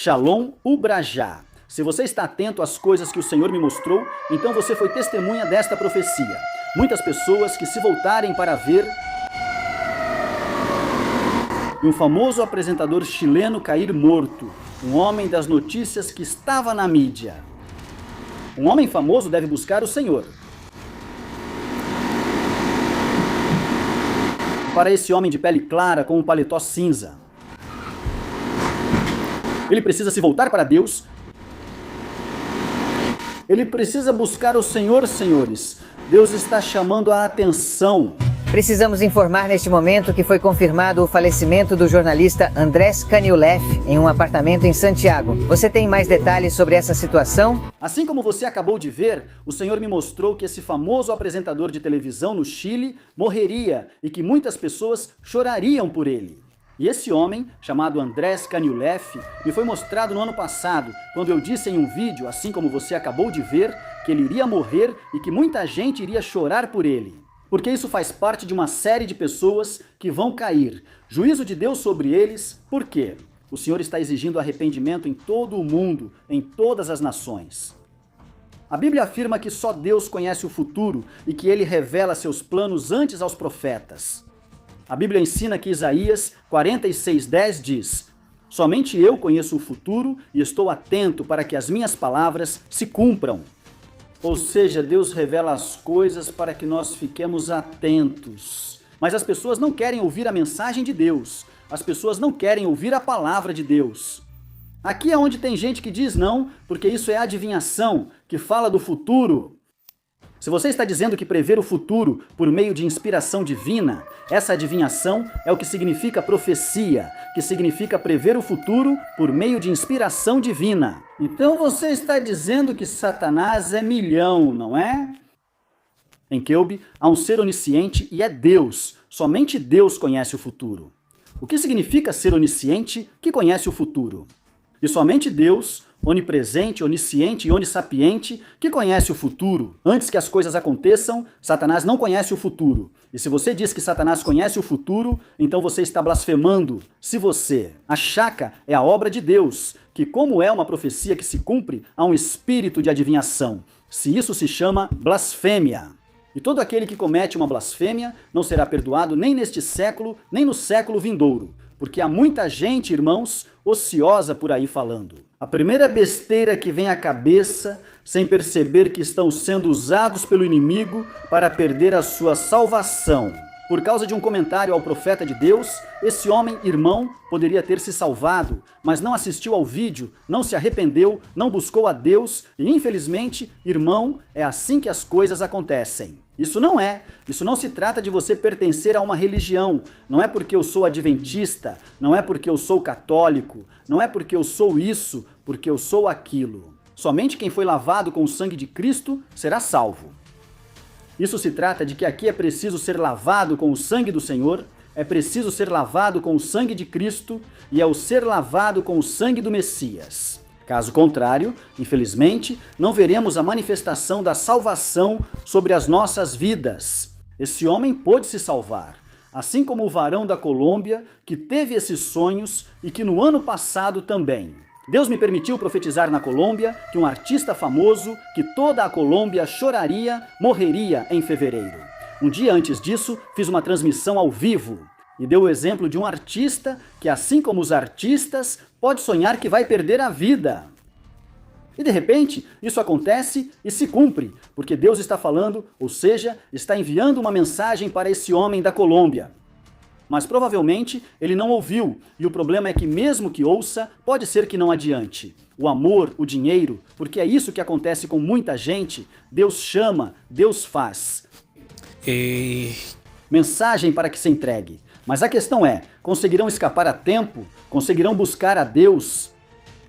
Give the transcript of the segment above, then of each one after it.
Shalom Ubrajá. Se você está atento às coisas que o Senhor me mostrou, então você foi testemunha desta profecia. Muitas pessoas que se voltarem para ver um famoso apresentador chileno cair morto, um homem das notícias que estava na mídia. Um homem famoso deve buscar o Senhor. Para esse homem de pele clara com um paletó cinza, ele precisa se voltar para Deus. Ele precisa buscar o Senhor, senhores. Deus está chamando a atenção. Precisamos informar neste momento que foi confirmado o falecimento do jornalista Andrés Caniolev em um apartamento em Santiago. Você tem mais detalhes sobre essa situação? Assim como você acabou de ver, o Senhor me mostrou que esse famoso apresentador de televisão no Chile morreria e que muitas pessoas chorariam por ele. E esse homem, chamado Andrés Caniolev, me foi mostrado no ano passado, quando eu disse em um vídeo, assim como você acabou de ver, que ele iria morrer e que muita gente iria chorar por ele. Porque isso faz parte de uma série de pessoas que vão cair. Juízo de Deus sobre eles, por quê? O Senhor está exigindo arrependimento em todo o mundo, em todas as nações. A Bíblia afirma que só Deus conhece o futuro e que ele revela seus planos antes aos profetas. A Bíblia ensina que Isaías 46:10 diz: somente eu conheço o futuro e estou atento para que as minhas palavras se cumpram. Ou seja, Deus revela as coisas para que nós fiquemos atentos. Mas as pessoas não querem ouvir a mensagem de Deus. As pessoas não querem ouvir a palavra de Deus. Aqui é onde tem gente que diz não, porque isso é adivinhação, que fala do futuro. Se você está dizendo que prever o futuro por meio de inspiração divina, essa adivinhação é o que significa profecia, que significa prever o futuro por meio de inspiração divina. Então você está dizendo que Satanás é milhão, não é? Em Kelb há um ser onisciente e é Deus. Somente Deus conhece o futuro. O que significa ser onisciente que conhece o futuro? E somente Deus, onipresente, onisciente e onissapiente, que conhece o futuro. Antes que as coisas aconteçam, Satanás não conhece o futuro. E se você diz que Satanás conhece o futuro, então você está blasfemando. Se você, a chaca é a obra de Deus, que como é uma profecia que se cumpre, há um espírito de adivinhação. Se isso se chama blasfêmia. E todo aquele que comete uma blasfêmia não será perdoado nem neste século, nem no século vindouro. Porque há muita gente, irmãos, ociosa por aí falando. A primeira besteira que vem à cabeça, sem perceber que estão sendo usados pelo inimigo para perder a sua salvação. Por causa de um comentário ao profeta de Deus, esse homem, irmão, poderia ter se salvado, mas não assistiu ao vídeo, não se arrependeu, não buscou a Deus e, infelizmente, irmão, é assim que as coisas acontecem. Isso não se trata de você pertencer a uma religião, não é porque eu sou adventista, não é porque eu sou católico, não é porque eu sou isso, porque eu sou aquilo. Somente quem foi lavado com o sangue de Cristo será salvo. Isso se trata de que aqui é preciso ser lavado com o sangue do Senhor, é preciso ser lavado com o sangue de Cristo e é o ser lavado com o sangue do Messias. Caso contrário, infelizmente, não veremos a manifestação da salvação sobre as nossas vidas. Esse homem pôde se salvar, assim como o varão da Colômbia, que teve esses sonhos e que no ano passado também. Deus me permitiu profetizar na Colômbia que um artista famoso, que toda a Colômbia choraria, morreria em fevereiro. Um dia antes disso, fiz uma transmissão ao vivo e deu o exemplo de um artista que, assim como os artistas, pode sonhar que vai perder a vida. E de repente, isso acontece e se cumpre, porque Deus está falando, ou seja, está enviando uma mensagem para esse homem da Colômbia. Mas provavelmente ele não ouviu, e o problema é que mesmo que ouça, pode ser que não adiante. O amor, o dinheiro, porque é isso que acontece com muita gente, Deus chama, Deus faz. Mensagem para que se entregue. Mas a questão é, conseguirão escapar a tempo? Conseguirão buscar a Deus?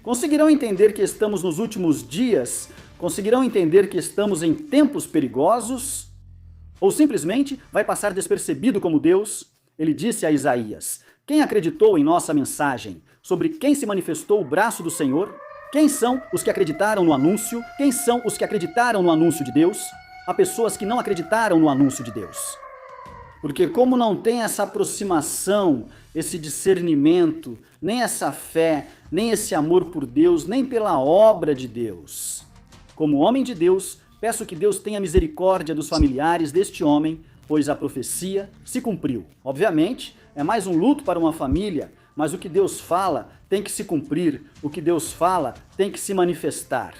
Conseguirão entender que estamos nos últimos dias? Conseguirão entender que estamos em tempos perigosos? Ou simplesmente vai passar despercebido como Deus? Ele disse a Isaías: quem acreditou em nossa mensagem? Sobre quem se manifestou o braço do Senhor? Quem são os que acreditaram no anúncio? Quem são os que acreditaram no anúncio de Deus? Há pessoas que não acreditaram no anúncio de Deus. Porque como não tem essa aproximação, esse discernimento, nem essa fé, nem esse amor por Deus, nem pela obra de Deus. Como homem de Deus, peço que Deus tenha misericórdia dos familiares deste homem, pois a profecia se cumpriu. Obviamente, é mais um luto para uma família, mas o que Deus fala tem que se cumprir, o que Deus fala tem que se manifestar.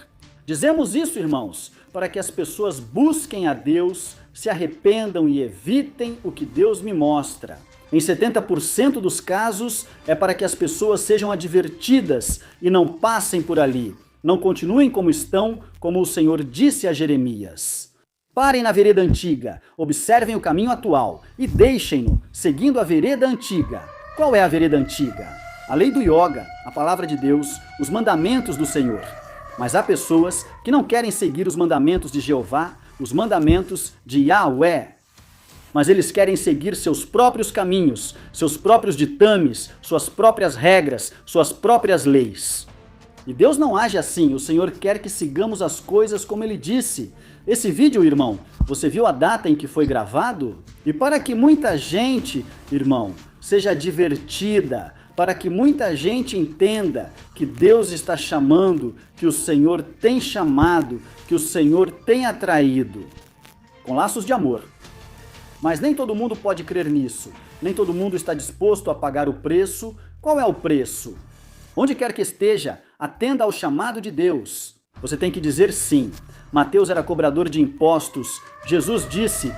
Dizemos isso, irmãos, para que as pessoas busquem a Deus, se arrependam e evitem o que Deus me mostra. Em 70% dos casos, é para que as pessoas sejam advertidas e não passem por ali. Não continuem como estão, como o Senhor disse a Jeremias. Parem na vereda antiga, observem o caminho atual e deixem-no, seguindo a vereda antiga. Qual é a vereda antiga? A lei do yoga, a palavra de Deus, os mandamentos do Senhor. Mas há pessoas que não querem seguir os mandamentos de Jeová, os mandamentos de Yahweh. Mas eles querem seguir seus próprios caminhos, seus próprios ditames, suas próprias regras, suas próprias leis. E Deus não age assim, o Senhor quer que sigamos as coisas como Ele disse. Esse vídeo, irmão, você viu a data em que foi gravado? E para que muita gente, irmão, seja divertida, para que muita gente entenda que Deus está chamando, que o Senhor tem chamado, que o Senhor tem atraído, com laços de amor. Mas nem todo mundo pode crer nisso, nem todo mundo está disposto a pagar o preço. Qual é o preço? Onde quer que esteja, atenda ao chamado de Deus. Você tem que dizer sim. Mateus era cobrador de impostos. Jesus disse,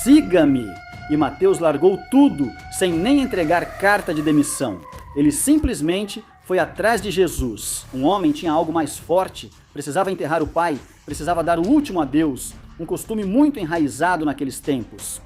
siga-me. E Mateus largou tudo, sem nem entregar carta de demissão. Ele simplesmente foi atrás de Jesus. Um homem tinha algo mais forte, precisava enterrar o pai, precisava dar o último adeus, um costume muito enraizado naqueles tempos.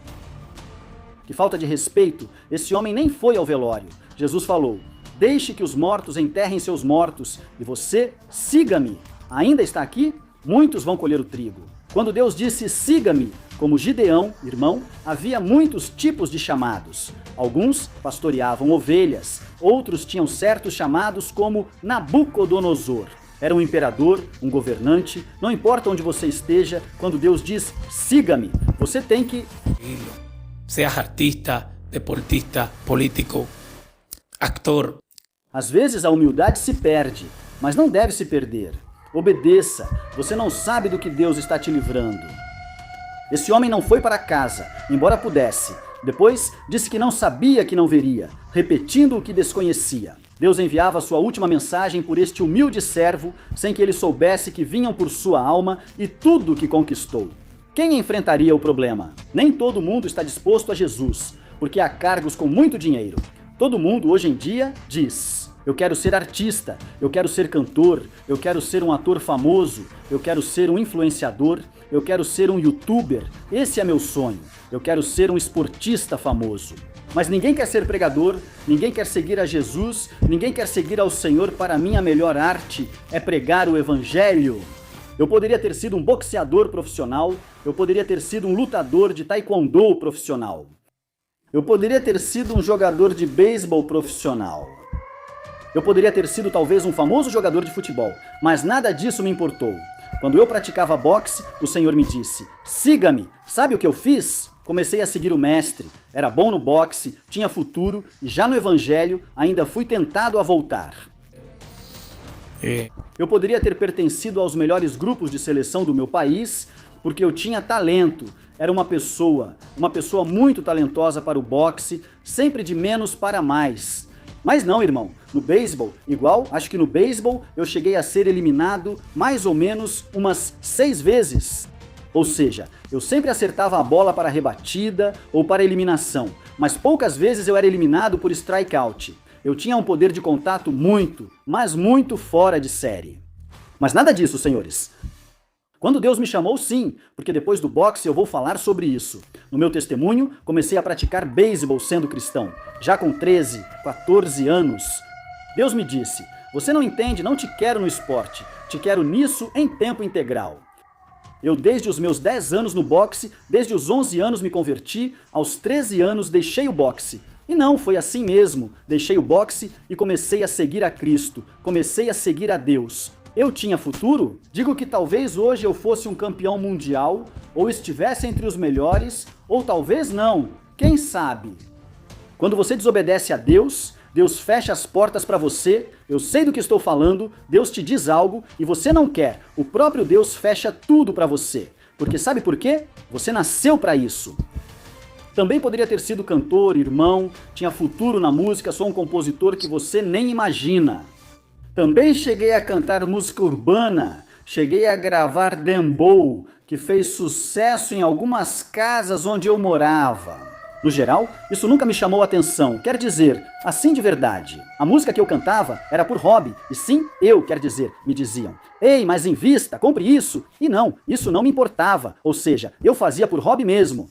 Que falta de respeito, esse homem nem foi ao velório. Jesus falou, deixe que os mortos enterrem seus mortos, e você, siga-me. Ainda está aqui? Muitos vão colher o trigo. Quando Deus disse, siga-me, como Gideão, irmão, havia muitos tipos de chamados. Alguns pastoreavam ovelhas, outros tinham certos chamados como Nabucodonosor. Era um imperador, um governante, não importa onde você esteja, quando Deus diz, siga-me, você tem que... Seas artista, deportista, político, actor. Às vezes a humildade se perde, mas não deve se perder. Obedeça, você não sabe do que Deus está te livrando. Esse homem não foi para casa, embora pudesse. Depois disse que não sabia que não veria, repetindo o que desconhecia. Deus enviava sua última mensagem por este humilde servo, sem que ele soubesse que vinham por sua alma e tudo o que conquistou. Quem enfrentaria o problema? Nem todo mundo está disposto a Jesus, porque há cargos com muito dinheiro. Todo mundo hoje em dia diz, eu quero ser artista, eu quero ser cantor, eu quero ser um ator famoso, eu quero ser um influenciador, eu quero ser um youtuber, esse é meu sonho, eu quero ser um esportista famoso. Mas ninguém quer ser pregador, ninguém quer seguir a Jesus, ninguém quer seguir ao Senhor. Para mim a melhor arte é pregar o Evangelho. Eu poderia ter sido um boxeador profissional, eu poderia ter sido um lutador de taekwondo profissional. Eu poderia ter sido um jogador de beisebol profissional. Eu poderia ter sido talvez um famoso jogador de futebol, mas nada disso me importou. Quando eu praticava boxe, o Senhor me disse, siga-me. Sabe o que eu fiz? Comecei a seguir o mestre. Era bom no boxe, tinha futuro e já no Evangelho ainda fui tentado a voltar. Eu poderia ter pertencido aos melhores grupos de seleção do meu país, porque eu tinha talento. Era uma pessoa muito talentosa para o boxe, sempre de menos para mais. Mas não, irmão, no beisebol, acho que no beisebol eu cheguei a ser eliminado mais ou menos umas 6 vezes. Ou seja, eu sempre acertava a bola para rebatida ou para eliminação, mas poucas vezes eu era eliminado por strikeout. Eu tinha um poder de contato muito, mas muito fora de série. Mas nada disso, senhores. Quando Deus me chamou, sim, porque depois do boxe eu vou falar sobre isso. No meu testemunho, comecei a praticar beisebol sendo cristão, já com 13, 14 anos. Deus me disse, você não entende, não te quero no esporte, te quero nisso em tempo integral. Eu desde os meus 10 anos no boxe, desde os 11 anos me converti, aos 13 anos deixei o boxe. E não, foi assim mesmo, deixei o boxe e comecei a seguir a Cristo, comecei a seguir a Deus. Eu tinha futuro? Digo que talvez hoje eu fosse um campeão mundial, ou estivesse entre os melhores, ou talvez não, quem sabe? Quando você desobedece a Deus, Deus fecha as portas para você, eu sei do que estou falando, Deus te diz algo e você não quer. O próprio Deus fecha tudo para você. Porque sabe por quê? Você nasceu para isso. Também poderia ter sido cantor, irmão, tinha futuro na música, sou um compositor que você nem imagina. Também cheguei a cantar música urbana, cheguei a gravar dembow, que fez sucesso em algumas casas onde eu morava. No geral, isso nunca me chamou a atenção, quer dizer, assim de verdade. A música que eu cantava era por hobby, e sim, eu, quer dizer, me diziam. Ei, mas invista, compre isso. E não, isso não me importava, ou seja, eu fazia por hobby mesmo.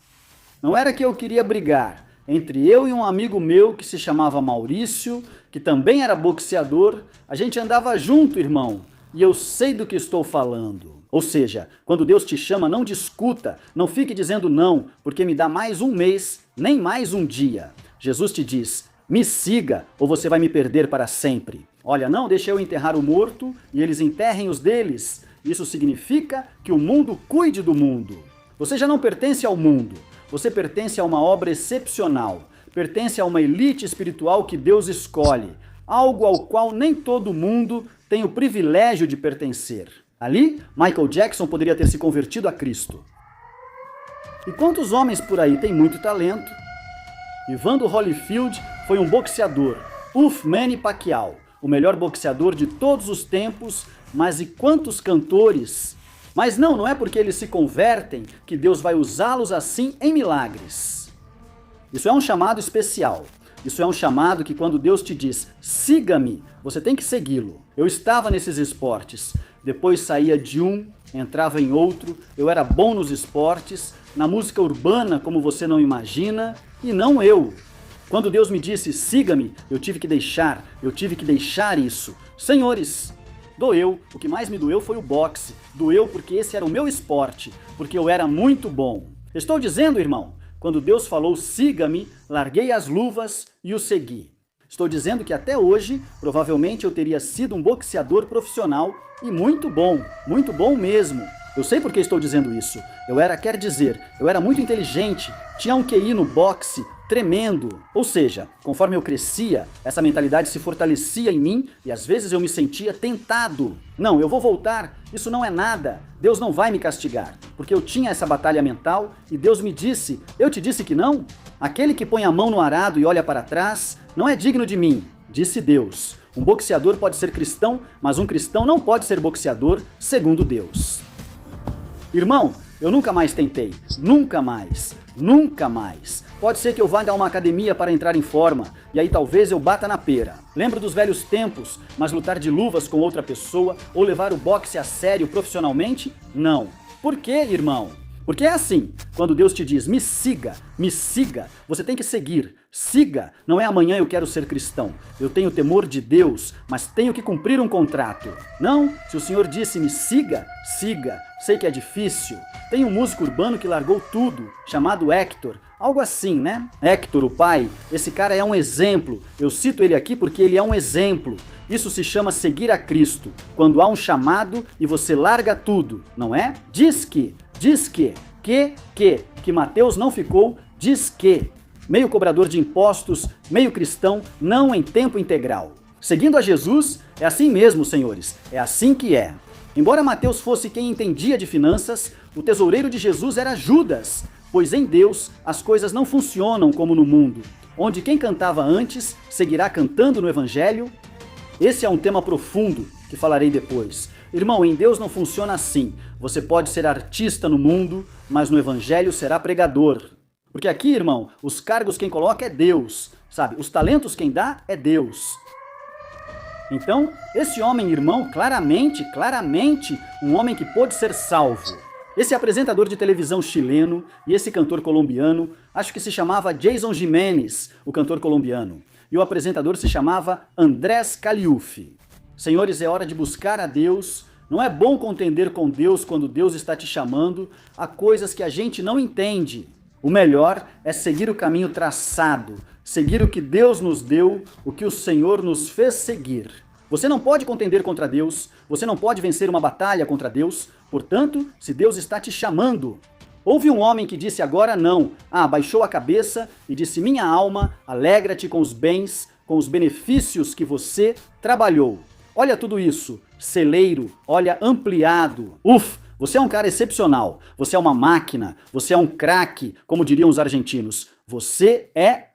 Não era que eu queria brigar. Entre eu e um amigo meu que se chamava Maurício, que também era boxeador, a gente andava junto, irmão. E eu sei do que estou falando. Ou seja, quando Deus te chama, não discuta, não fique dizendo não, porque me dá mais um mês, nem mais um dia. Jesus te diz, me siga ou você vai me perder para sempre. Olha, não deixe eu enterrar o morto e eles enterrem os deles. Isso significa que o mundo cuide do mundo. Você já não pertence ao mundo. Você pertence a uma obra excepcional, pertence a uma elite espiritual que Deus escolhe, algo ao qual nem todo mundo tem o privilégio de pertencer. Ali, Michael Jackson poderia ter se convertido a Cristo. E quantos homens por aí têm muito talento? Evander Holyfield foi um boxeador, Manny Pacquiao, o melhor boxeador de todos os tempos, mas e quantos cantores? Mas não é porque eles se convertem que Deus vai usá-los assim em milagres. Isso é um chamado especial. Isso é um chamado que quando Deus te diz, siga-me, você tem que segui-lo. Eu estava nesses esportes, depois saía de um, entrava em outro, eu era bom nos esportes, na música urbana como você não imagina, e não eu. Quando Deus me disse, siga-me, eu tive que deixar isso. Senhores, doeu, o que mais me doeu foi o boxe. Doeu porque esse era o meu esporte, porque eu era muito bom. Estou dizendo, irmão, quando Deus falou siga-me, larguei as luvas e o segui. Estou dizendo que até hoje, provavelmente eu teria sido um boxeador profissional e muito bom mesmo. Eu sei por que estou dizendo isso. Eu era muito inteligente, tinha um QI no boxe tremendo. Ou seja, conforme eu crescia, essa mentalidade se fortalecia em mim e às vezes eu me sentia tentado. Não, eu vou voltar, isso não é nada. Deus não vai me castigar, porque eu tinha essa batalha mental e Deus me disse, eu te disse que não? Aquele que põe a mão no arado e olha para trás não é digno de mim, disse Deus. Um boxeador pode ser cristão, mas um cristão não pode ser boxeador, segundo Deus. Irmão, eu nunca mais tentei, nunca mais. Pode ser que eu vá a uma academia para entrar em forma, e aí talvez eu bata na pera. Lembro dos velhos tempos, mas lutar de luvas com outra pessoa ou levar o boxe a sério profissionalmente? Não. Por quê, irmão? Porque é assim, quando Deus te diz, me siga, você tem que seguir. Siga, não é amanhã eu quero ser cristão. Eu tenho temor de Deus, mas tenho que cumprir um contrato. Não, se o Senhor disse me siga, siga. Sei que é difícil. Tem um músico urbano que largou tudo, chamado Hector. Algo assim, né? Hector, o pai, esse cara é um exemplo. Eu cito ele aqui porque ele é um exemplo. Isso se chama seguir a Cristo. Quando há um chamado e você larga tudo, não é? Diz que Mateus não ficou, diz que. Meio cobrador de impostos, meio cristão, não em tempo integral. Seguindo a Jesus, é assim mesmo, senhores, é assim que é. Embora Mateus fosse quem entendia de finanças, o tesoureiro de Jesus era Judas, pois em Deus as coisas não funcionam como no mundo, onde quem cantava antes seguirá cantando no Evangelho. Esse é um tema profundo que falarei depois. Irmão, em Deus não funciona assim. Você pode ser artista no mundo, mas no Evangelho será pregador. Porque aqui, irmão, os cargos quem coloca é Deus, sabe? Os talentos quem dá é Deus. Então, esse homem, irmão, claramente, um homem que pôde ser salvo. Esse apresentador de televisão chileno e esse cantor colombiano, acho que se chamava Jason Jimenez, o cantor colombiano. E o apresentador se chamava Andrés Caliufi. Senhores, é hora de buscar a Deus. Não é bom contender com Deus quando Deus está te chamando a coisas que a gente não entende. O melhor é seguir o caminho traçado, seguir o que Deus nos deu, o que o Senhor nos fez seguir. Você não pode contender contra Deus, você não pode vencer uma batalha contra Deus, portanto, se Deus está te chamando. Houve um homem que disse agora não, baixou a cabeça e disse, minha alma, alegra-te com os bens, com os benefícios que você trabalhou. Olha tudo isso, celeiro, olha ampliado. Você é um cara excepcional, você é uma máquina, você é um craque, como diriam os argentinos. Você é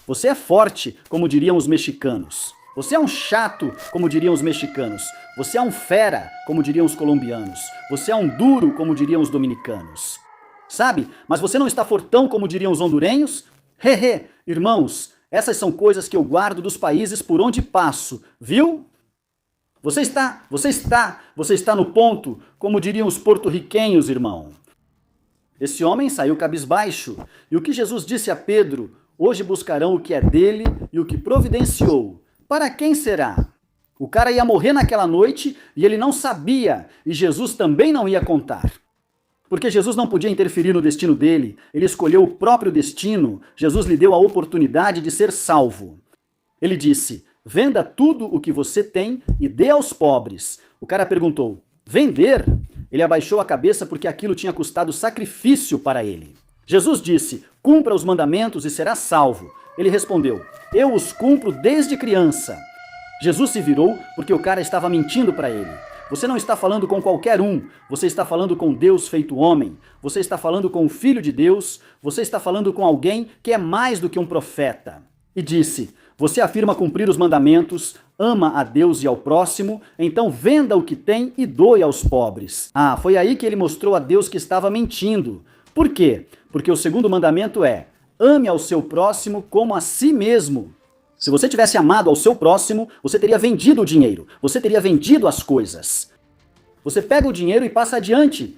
Você é forte, como diriam os mexicanos. Você é um chato, como diriam os mexicanos. Você é um fera, como diriam os colombianos. Você é um duro, como diriam os dominicanos. Sabe? Mas você não está fortão, como diriam os hondurenhos? Irmãos, essas são coisas que eu guardo dos países por onde passo, viu? Você está no ponto, como diriam os porto-riquenhos, irmão. Esse homem saiu cabisbaixo, e o que Jesus disse a Pedro: hoje buscarão o que é dele e o que providenciou. Para quem será? O cara ia morrer naquela noite e ele não sabia, e Jesus também não ia contar. Porque Jesus não podia interferir no destino dele, ele escolheu o próprio destino. Jesus lhe deu a oportunidade de ser salvo. Ele disse: venda tudo o que você tem e dê aos pobres. O cara perguntou: vender? Ele abaixou a cabeça porque aquilo tinha custado sacrifício para ele. Jesus disse: cumpra os mandamentos e será salvo. Ele respondeu: eu os cumpro desde criança. Jesus se virou porque o cara estava mentindo para ele. Você não está falando com qualquer um, você está falando com Deus feito homem, você está falando com o Filho de Deus, você está falando com alguém que é mais do que um profeta. E disse: você afirma cumprir os mandamentos, ama a Deus e ao próximo, então venda o que tem e doe aos pobres. Foi aí que ele mostrou a Deus que estava mentindo. Por quê? Porque o segundo mandamento é: ame ao seu próximo como a si mesmo. Se você tivesse amado ao seu próximo, você teria vendido o dinheiro, você teria vendido as coisas. Você pega o dinheiro e passa adiante.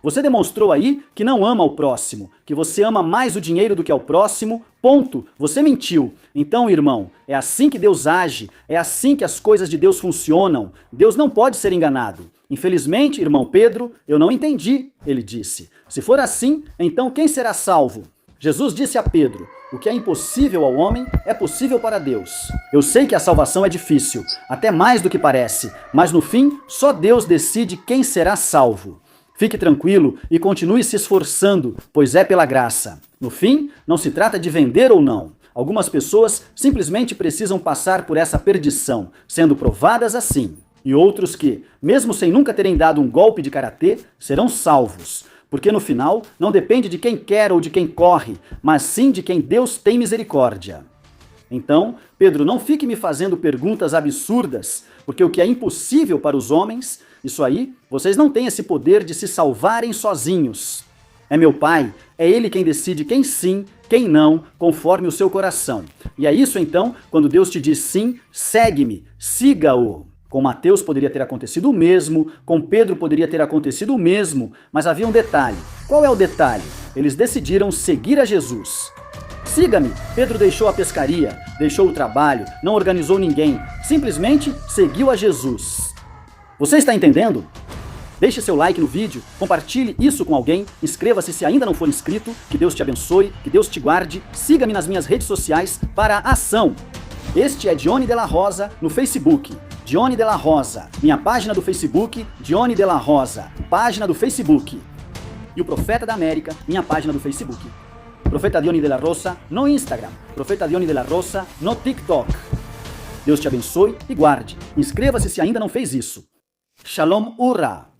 Você demonstrou aí que não ama o próximo, que você ama mais o dinheiro do que ao próximo, ponto. Você mentiu. Então, irmão, é assim que Deus age, é assim que as coisas de Deus funcionam. Deus não pode ser enganado. Infelizmente, irmão Pedro, eu não entendi, ele disse. Se for assim, então quem será salvo? Jesus disse a Pedro: o que é impossível ao homem é possível para Deus. Eu sei que a salvação é difícil, até mais do que parece, mas no fim, só Deus decide quem será salvo. Fique tranquilo e continue se esforçando, pois é pela graça. No fim, não se trata de vender ou não. Algumas pessoas simplesmente precisam passar por essa perdição, sendo provadas assim. E outros que, mesmo sem nunca terem dado um golpe de karatê, serão salvos. Porque no final, não depende de quem quer ou de quem corre, mas sim de quem Deus tem misericórdia. Então, Pedro, não fique me fazendo perguntas absurdas, porque o que é impossível para os homens, isso aí, vocês não têm esse poder de se salvarem sozinhos. É meu Pai, é Ele quem decide quem sim, quem não, conforme o seu coração. E é isso então, quando Deus te diz sim, segue-me, siga-o. Com Mateus poderia ter acontecido o mesmo, com Pedro poderia ter acontecido o mesmo, mas havia um detalhe. Qual é o detalhe? Eles decidiram seguir a Jesus. Siga-me! Pedro deixou a pescaria, deixou o trabalho, não organizou ninguém, simplesmente seguiu a Jesus. Você está entendendo? Deixe seu like no vídeo, compartilhe isso com alguém, inscreva-se se ainda não for inscrito, que Deus te abençoe, que Deus te guarde, siga-me nas minhas redes sociais para a ação. Este é Dione de la Rosa no Facebook. Dione de la Rosa, minha página do Facebook, Dione de la Rosa, página do Facebook. E o Profeta da América, minha página do Facebook. Profeta Dione de la Rosa no Instagram, Profeta Dione de la Rosa no TikTok. Deus te abençoe e guarde. Inscreva-se se ainda não fez isso. Shalom Ura!